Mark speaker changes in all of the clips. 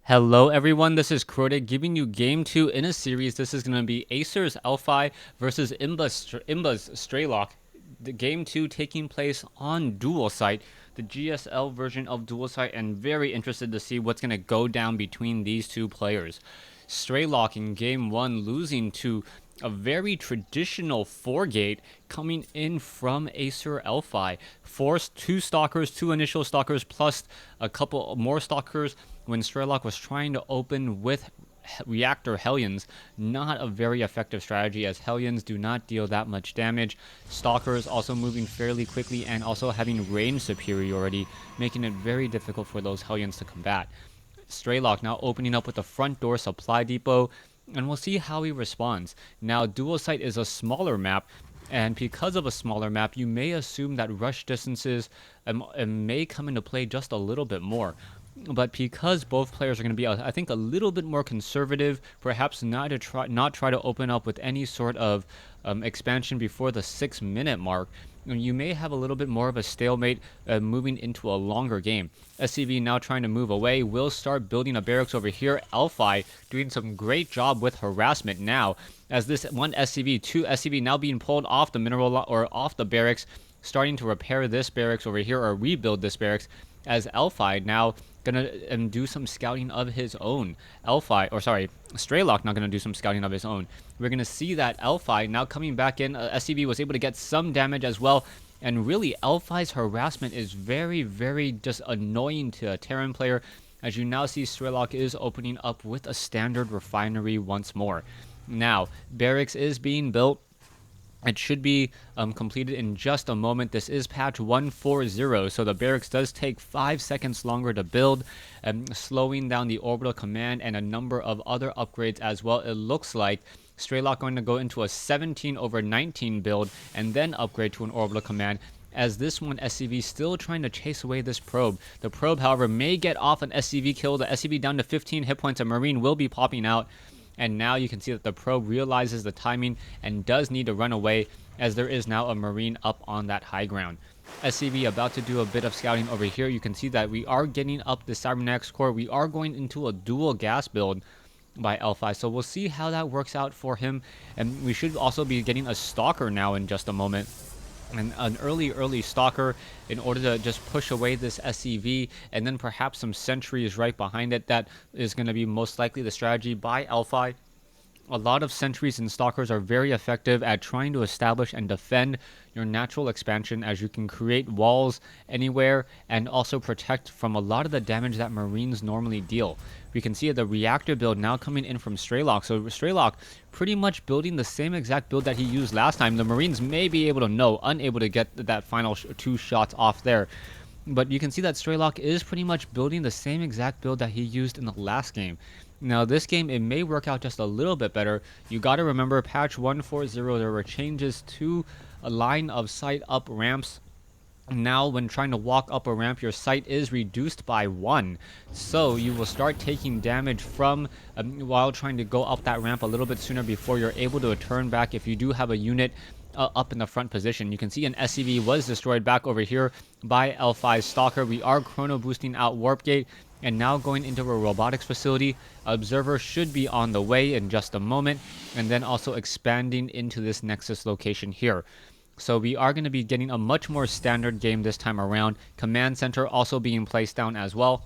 Speaker 1: Hello everyone, this is Krotic giving you game 2 in a series. This is going to be Acer's Elfi versus Imba's Strelok. The game 2 taking place on Dual Site, the GSL version of Dual Site, and very interested to see what's going to go down between these two players. Strelok in game 1 losing to a very traditional 4-gate coming in from Acer Elfi. Forced 2 stalkers, 2 initial stalkers, plus a couple more stalkers when Strelok was trying to open with reactor Hellions. Not a very effective strategy, as Hellions do not deal that much damage. Stalkers also moving fairly quickly and also having range superiority, making it very difficult for those Hellions to combat. Strelok now opening up with the front door supply depot, and we'll see how he responds. Now, Dual Site is a smaller map, and because of a smaller map, you may assume that rush distances may come into play just a little bit more. But because both players are going to be, I think, a little bit more conservative, perhaps not try to open up with any sort of expansion before the 6-minute mark, you may have a little bit more of a stalemate moving into a longer game. SCV now trying to move away, will start building a barracks over here. Elfi doing some great job with harassment now, as this one SCV, 2 SCV now being pulled off the mineral or off the barracks, starting to repair this barracks over here or rebuild this barracks, as Elfi now gonna do some scouting of his own. Strelok now gonna do some scouting of his own. We're gonna see that Elfi now coming back in. SCV was able to get some damage as well, and really Elfi's harassment is very, very just annoying to a Terran player, as you now see Strelok is opening up with a standard refinery once more. Now, barracks is being built. It should be completed in just a moment. This is patch 140, so the barracks does take 5 seconds longer to build, slowing down the orbital command and a number of other upgrades as well. It looks like Strelok going to go into a 17/19 build and then upgrade to an orbital command, as this one SCV still trying to chase away this probe. The probe, however, may get off an SCV kill. The SCV down to 15 hit points. A Marine will be popping out. And now you can see that the probe realizes the timing and does need to run away, as there is now a Marine up on that high ground. SCV about to do a bit of scouting over here. You can see that we are getting up the Cybernetics core. We are going into a dual gas build by Elfi, so we'll see how that works out for him. And we should also be getting a Stalker now in just a moment. And an early stalker in order to just push away this SCV, and then perhaps some sentries right behind it. That is going to be most likely the strategy by Elfi. A lot of sentries and stalkers are very effective at trying to establish and defend your natural expansion, as you can create walls anywhere and also protect from a lot of the damage that Marines normally deal. We can see the reactor build now coming in from Strelok. So Strelok pretty much building the same exact build that he used last time. The Marines may be unable to get that final 2 shots off there. But you can see that Strelok is pretty much building the same exact build that he used in the last game. Now, this game, it may work out just a little bit better. You got to remember, patch 140, there were changes to a line of sight up ramps. Now, when trying to walk up a ramp, your sight is reduced by 1. So, you will start taking damage from while trying to go up that ramp a little bit sooner before you're able to turn back if you do have a unit up in the front position. You can see an SCV was destroyed back over here by L5 Stalker. We are chrono boosting out Warp Gate, and now going into a robotics facility. Observer should be on the way in just a moment, and then also expanding into this Nexus location here. So we are going to be getting a much more standard game this time around. Command center also being placed down as well,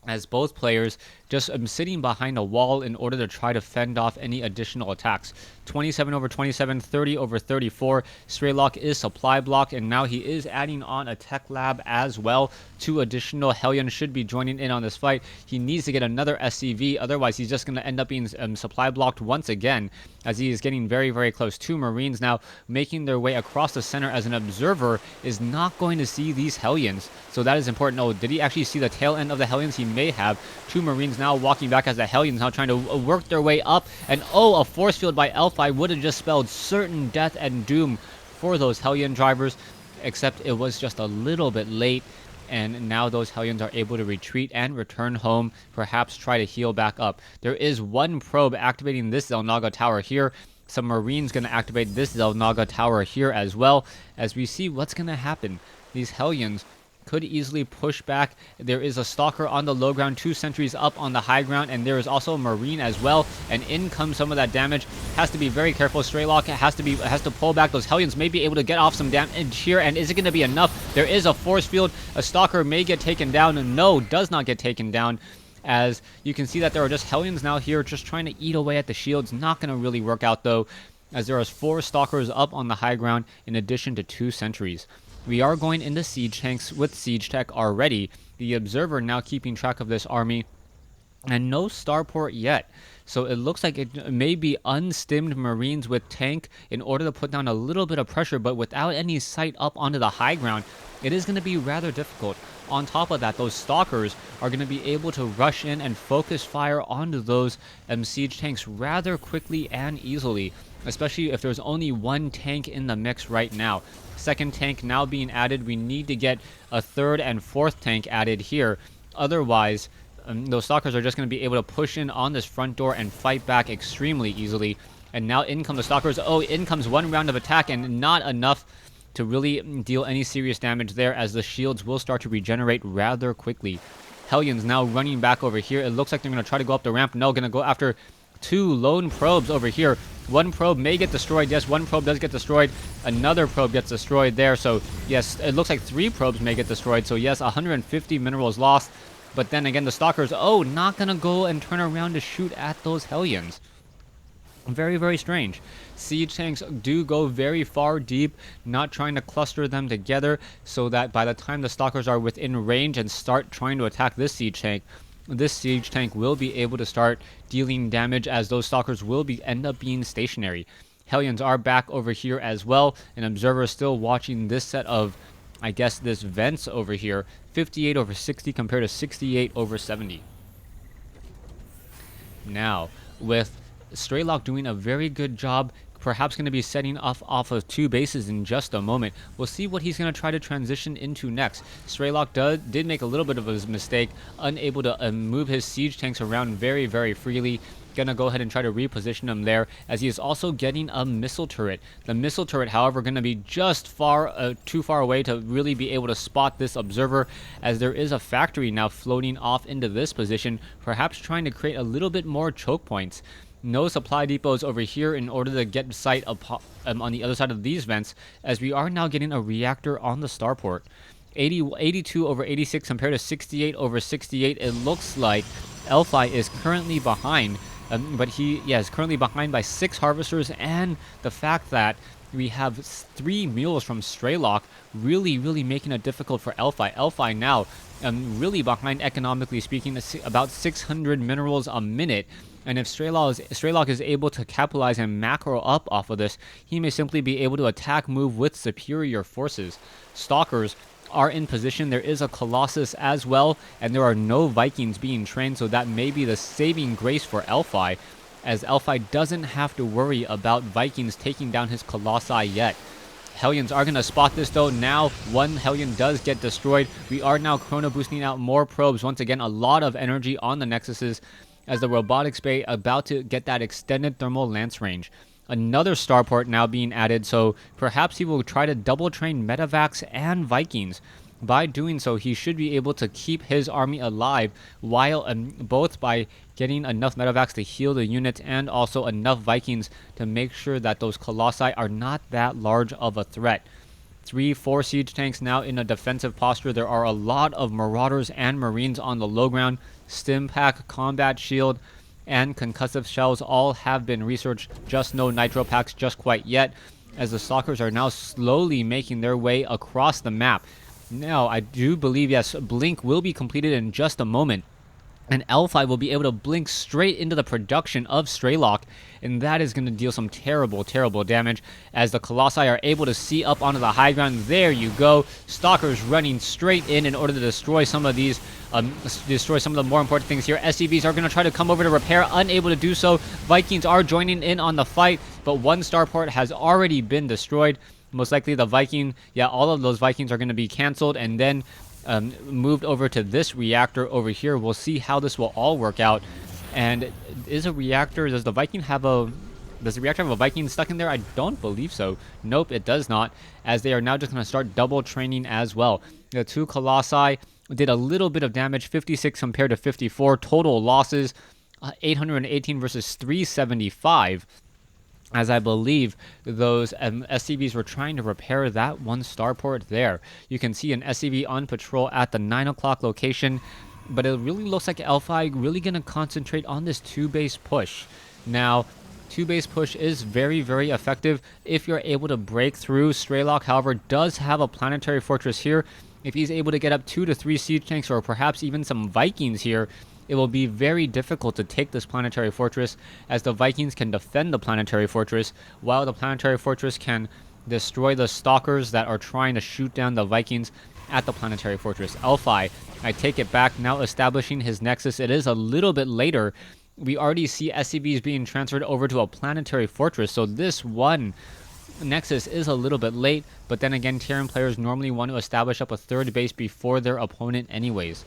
Speaker 1: as both players just sitting behind a wall in order to try to fend off any additional attacks. 27/27, 30/34. Strelok is supply block, and now he is adding on a tech lab as well. 2 additional Hellions should be joining in on this fight. He needs to get another SCV, otherwise he's just going to end up being supply blocked once again, as he is getting very, very close. 2 Marines now making their way across the center, as an observer is not going to see these Hellions. So that is important. Oh, did he actually see the tail end of the Hellions? He may have. 2 Marines now walking back, as the Hellions now trying to work their way up. And oh, a force field by Elfi would have just spelled certain death and doom for those Hellion drivers, except it was just a little bit late. And now those Hellions are able to retreat and return home, perhaps try to heal back up. There is 1 probe activating this Xel'Naga tower here. Some Marines going to activate this Xel'Naga tower here as well, as we see what's going to happen. These Hellions could easily push back. There is a Stalker on the low ground, 2 sentries up on the high ground, and there is also a Marine as well. And in comes some of that damage. Has to be very careful. Strelok has to pull back. Those Hellions may be able to get off some damage here, and is it going to be enough? There is a force field. A Stalker may get taken down. No, does not get taken down. As you can see that there are just Hellions now here just trying to eat away at the shields. Not going to really work out though, as there are 4 Stalkers up on the high ground in addition to 2 sentries. We are going into siege tanks with siege tech already. The observer now keeping track of this army, and no starport yet. So it looks like it may be unstimmed Marines with tank in order to put down a little bit of pressure, but without any sight up onto the high ground, it is going to be rather difficult. On top of that, those Stalkers are going to be able to rush in and focus fire onto those siege tanks rather quickly and easily, especially if there's only 1 tank in the mix right now. Second tank now being added. We need to get a 3rd and 4th tank added here. Otherwise, those Stalkers are just going to be able to push in on this front door and fight back extremely easily. And now in come the Stalkers. Oh, in comes 1 round of attack, and not enough to really deal any serious damage there, as the shields will start to regenerate rather quickly. Hellions now running back over here. It looks like they're going to try to go up the ramp. No, going to go after 2 lone probes over here. 1 probe may get destroyed. Yes, 1 probe does get destroyed. Another probe gets destroyed there. So yes, it looks like 3 probes may get destroyed. So yes, 150 minerals lost. But then again, the Stalkers, oh, not going to go and turn around to shoot at those Hellions. Very, very strange. Siege tanks do go very far deep, not trying to cluster them together, so that by the time the Stalkers are within range and start trying to attack this siege tank will be able to start dealing damage, as those Stalkers will end up being stationary. Hellions are back over here as well. An observer is still watching this set of, I guess, this vents over here. 58 over 60 compared to 68 over 70. Now, with Strelok doing a very good job, perhaps going to be setting off of 2 bases in just a moment. We'll see what he's going to try to transition into next. Strelok did make a little bit of a mistake, unable to move his siege tanks around very, very freely. Gonna go ahead and try to reposition him there, as he is also getting a missile turret. The missile turret, however, going to be just too far away to really be able to spot this observer, as there is a factory now floating off into this position, perhaps trying to create a little bit more choke points. No supply depots over here in order to get sight on the other side of these vents, as we are now getting a reactor on the starport. 82 over 86 compared to 68 over 68. It looks like Elfi is currently behind, but he is currently behind by 6 harvesters, and the fact that we have 3 mules from Strelok really making it difficult for Elfi. Elfi now really behind, economically speaking, about 600 minerals a minute. And if Strelok is able to capitalize and macro up off of this, he may simply be able to attack move with superior forces. Stalkers are in position. There is a Colossus as well, and there are no Vikings being trained, so that may be the saving grace for Elfi, as Elfi doesn't have to worry about Vikings taking down his Colossi yet. Hellions are going to spot this though. Now 1 Hellion does get destroyed. We are now chrono boosting out more probes. Once again, a lot of energy on the Nexuses, as the robotics bay about to get that extended thermal lance range. Another starport now being added, so perhaps he will try to double train Medivacs and Vikings. By doing so, he should be able to keep his army alive, while both by getting enough Medivacs to heal the units and also enough Vikings to make sure that those Colossi are not that large of a threat. 3-4 siege tanks now in a defensive posture. There are a lot of Marauders and Marines on the low ground. Stim pack, combat shield, and concussive shells all have been researched. Just no nitro packs just quite yet, as the Stalkers are now slowly making their way across the map. Now, I do believe, yes, Blink will be completed in just a moment, and Elfi will be able to blink straight into the production of Strelok, and that is going to deal some terrible damage, as the Colossi are able to see up onto the high ground. There you go. Stalkers running straight in order to destroy some of these, destroy some of the more important things here. SCVs are going to try to come over to repair, unable to do so. Vikings are joining in on the fight, but 1 starport has already been destroyed. Most likely the Viking, all of those Vikings are going to be canceled and then moved over to this reactor over here. We'll see how this will all work out. And is a reactor, does the reactor have a Viking stuck in there? I don't believe so. Nope, it does not, as they are now just going to start double training as well. The two Colossi did a little bit of damage, 56 compared to 54. Total losses, 818 versus 375. As I believe those SCVs were trying to repair that one starport there. You can see an SCV on patrol at the 9 o'clock location, but it really looks like Elfi really going to concentrate on this 2-base push. Now, 2-base push is very, very effective if you're able to break through. Strelok, however, does have a planetary fortress here. If he's able to get up 2 to 3 siege tanks or perhaps even some Vikings here, it will be very difficult to take this planetary fortress, as the Vikings can defend the planetary fortress while the planetary fortress can destroy the stalkers that are trying to shoot down the Vikings at the planetary fortress. Elfi, I take it back, now establishing his nexus. It is a little bit later. We already see SCVs being transferred over to a planetary fortress, so this one nexus is a little bit late, but then again, Terran players normally want to establish up a 3rd base before their opponent anyways.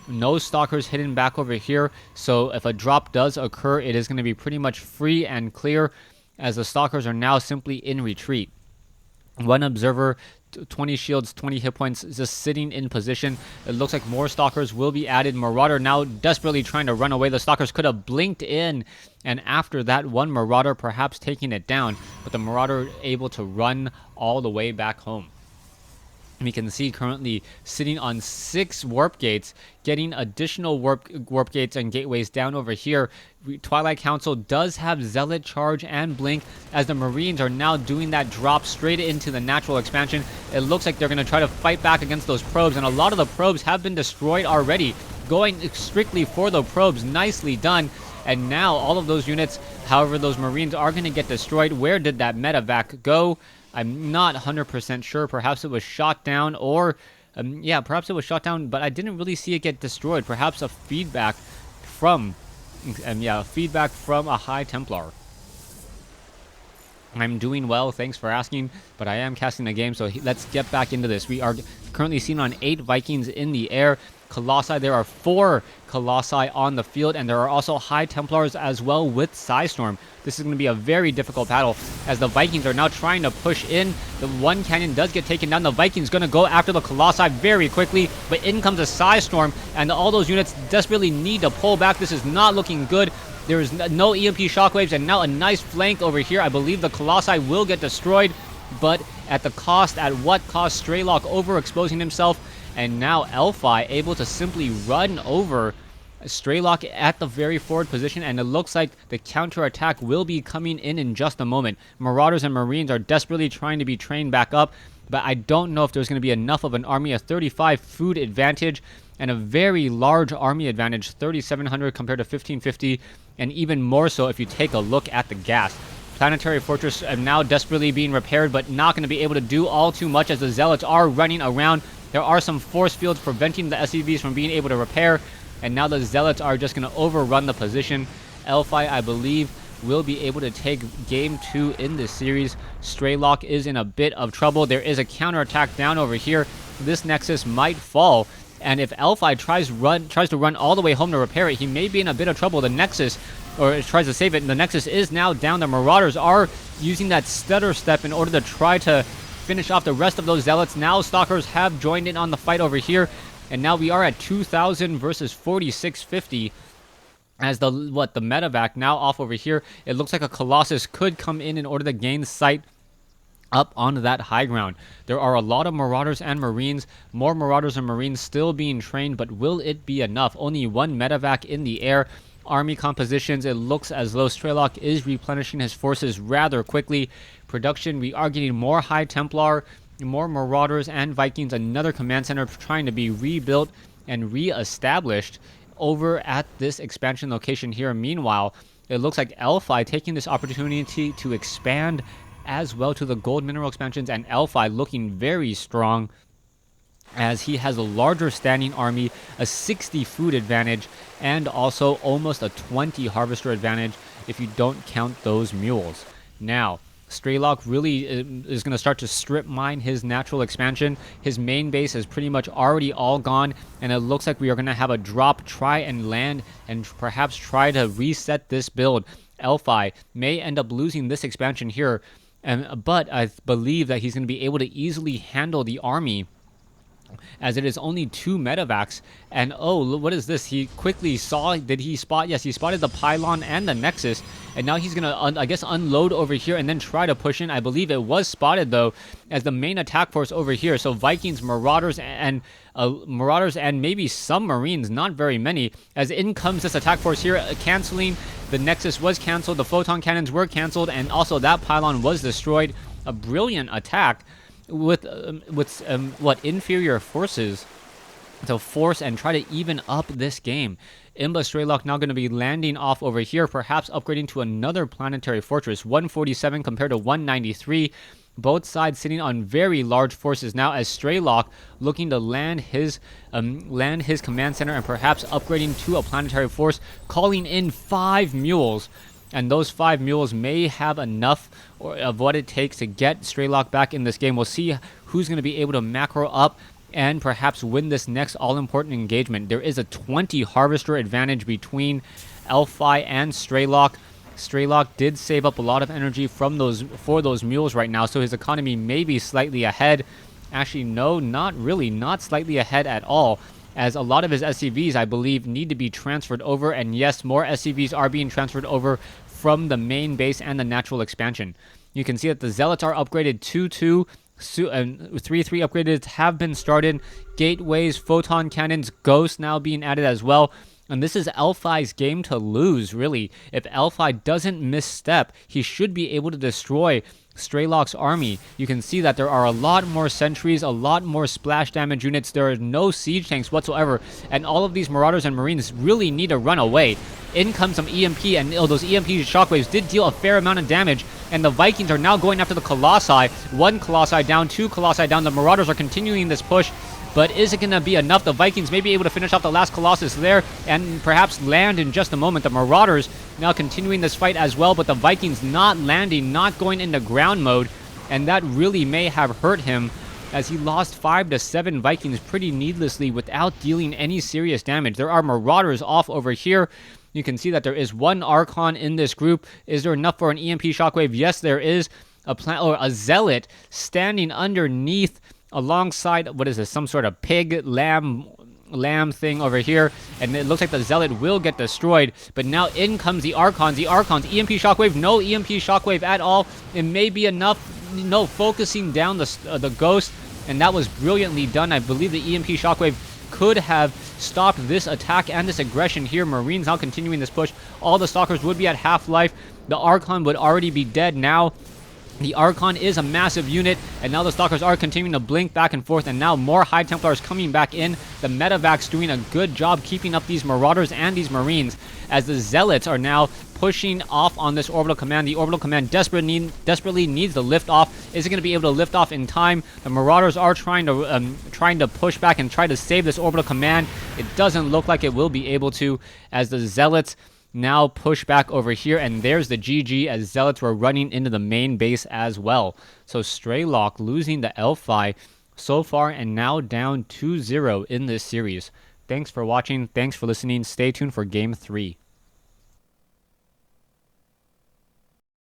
Speaker 1: No stalkers hidden back over here, so if a drop does occur, it is going to be pretty much free and clear, as the stalkers are now simply in retreat. One observer, 20 shields, 20 hit points, just sitting in position. It looks like more stalkers will be added. Marauder now desperately trying to run away. The stalkers could have blinked in, and after that, one Marauder perhaps taking it down, but the Marauder able to run all the way back home. We can see currently sitting on 6 warp gates, getting additional warp gates and gateways down over here. Twilight Council does have Zealot, Charge, and Blink, as the Marines are now doing that drop straight into the natural expansion. It looks like they're going to try to fight back against those probes, and a lot of the probes have been destroyed already. Going strictly for the probes, nicely done. And now all of those units, however, those Marines are going to get destroyed. Where did that medevac go? I'm not 100% sure. Perhaps it was shot down, or yeah, perhaps it was shot down, but I didn't really see it get destroyed. Perhaps a feedback from a High Templar. I'm doing well, thanks for asking, but I am casting the game, so let's get back into this. We are currently seen on 8 Vikings in the air. Colossi, there are 4 Colossi on the field, and there are also High Templars as well with Psystorm. This is going to be a very difficult battle, as the Vikings are now trying to push in. The one cannon does get taken down. The Vikings going to go after the Colossi very quickly, but in comes a Psystorm, and all those units desperately need to pull back. This is not looking good. There is no EMP shockwaves, and now a nice flank over here. I believe the Colossi will get destroyed, but at the cost, at what cost? Strelok overexposing himself, and now Elfi able to simply run over Strelok at the very forward position, and it looks like the counterattack will be coming in just a moment. Marauders and Marines are desperately trying to be trained back up, but I don't know if there's going to be enough of an army. A 35 food advantage and a very large army advantage, 3,700 compared to 1,550, and even more so if you take a look at the gas. Planetary Fortress now desperately being repaired, but not going to be able to do all too much, as the Zealots are running around. There are some force fields preventing the SCVs from being able to repair, and now the Zealots are just going to overrun the position. Elfi, I believe, will be able to take Game 2 in this series. Strelok is in a bit of trouble. There is a counterattack down over here. This Nexus might fall, and if Elfi tries to run all the way home to repair it, he may be in a bit of trouble. The Nexus, or tries to save it, and the Nexus is now down. The Marauders are using that stutter step in order to try to finish off the rest of those Zealots. Now Stalkers have joined in on the fight over here, and now we are at 2,000 versus 4,650. As the medevac now off over here, it looks like a Colossus could come in order to gain sight up onto that high ground. There are a lot of Marauders and Marines, more Marauders and Marines still being trained, but will it be enough? Only one medevac in the air. Army compositions, it looks as though Strelok is replenishing his forces rather quickly. Production, we are getting more High Templar, more Marauders and Vikings, another command center trying to be rebuilt and re-established over at this expansion location here. Meanwhile, it looks like Elfi taking this opportunity to expand as well to the gold mineral expansions, and Elfi looking very strong as he has a larger standing army, a 60 food advantage, and also almost a 20 harvester advantage if you don't count those mules. Now, Strelok really is going to start to strip mine his natural expansion. His main base is pretty much already all gone, and it looks like we are going to have a drop, try and land, and perhaps try to reset this build. Elfi may end up losing this expansion here, but I believe that he's going to be able to easily handle the army as it is only 2 medevacs. And oh, what is this? He quickly saw, did he spot? Yes, he spotted the pylon and the nexus, and now he's gonna, I guess, unload over here and then try to push in. I believe it was spotted though as the main attack force over here. So Vikings, Marauders, and maybe some Marines, not very many, as in comes this attack force here, canceling. The nexus was canceled, the photon cannons were canceled, and also that pylon was destroyed. A brilliant attack with what inferior forces to force and try to even up this game. Imba Strelok now going to be landing off over here, perhaps upgrading to another planetary fortress. 147 compared to 193. Both sides sitting on very large forces now, as Strelok looking to land his command center and perhaps upgrading to a planetary force, calling in 5 mules. And those 5 mules may have enough of what it takes to get Strelok back in this game. We'll see who's going to be able to macro up and perhaps win this next all-important engagement. There is a 20 harvester advantage between Elfi and Strelok. Strelok did save up a lot of energy for those mules right now, so his economy may be slightly ahead. Actually, no, not really, not slightly ahead at all, as a lot of his SCVs, I believe, need to be transferred over. And yes, more SCVs are being transferred over from the main base and the natural expansion. You can see that the Zealots are upgraded 2-2, 3-3 upgrades have been started. Gateways, photon cannons, ghosts now being added as well. And this is Elfi's game to lose, really. If Elfi doesn't misstep, he should be able to destroy Strelok's army. You can see that there are a lot more sentries, a lot more splash damage units. There are no siege tanks whatsoever, and all of these Marauders and Marines really need to run away. In comes some EMP, and those EMP shockwaves did deal a fair amount of damage, and the Vikings are now going after the Colossi. 1 Colossi down, 2 Colossi down. The Marauders are continuing this push, but is it going to be enough? The Vikings may be able to finish off the last Colossus there and perhaps land in just a moment. The Marauders now continuing this fight as well, but the Vikings not landing, not going into ground mode, and that really may have hurt him, as he lost 5 to 7 Vikings pretty needlessly without dealing any serious damage. There are Marauders off over here. You can see that there is 1 Archon in this group. Is there enough for an EMP shockwave? Yes, there is. A Zealot standing underneath alongside, what is this, some sort of pig lamb thing over here, and it looks like the Zealot will get destroyed. But now in comes the Archons. The Archons, EMP shockwave, no EMP shockwave at all. It may be enough, no, focusing down the ghost, and that was brilliantly done. I believe the EMP shockwave could have stopped this attack and this aggression here. Marines now continuing this push. All the Stalkers would be at half-life. The Archon would already be dead now. The Archon is a massive unit, and now the Stalkers are continuing to blink back and forth, and now more High Templars coming back in. The Medevacs doing a good job keeping up these Marauders and these Marines, as the Zealots are now pushing off on this Orbital Command. The Orbital Command desperately needs to lift off. Is it going to be able to lift off in time? The Marauders are trying to push back and try to save this Orbital Command. It doesn't look like it will be able to, as the Zealots now push back over here, and there's the GG, as Zealots were running into the main base as well. So Strelok losing to Elfi so far, and now down 2-0 in this series. Thanks for watching. Thanks for listening. Stay tuned for Game 3.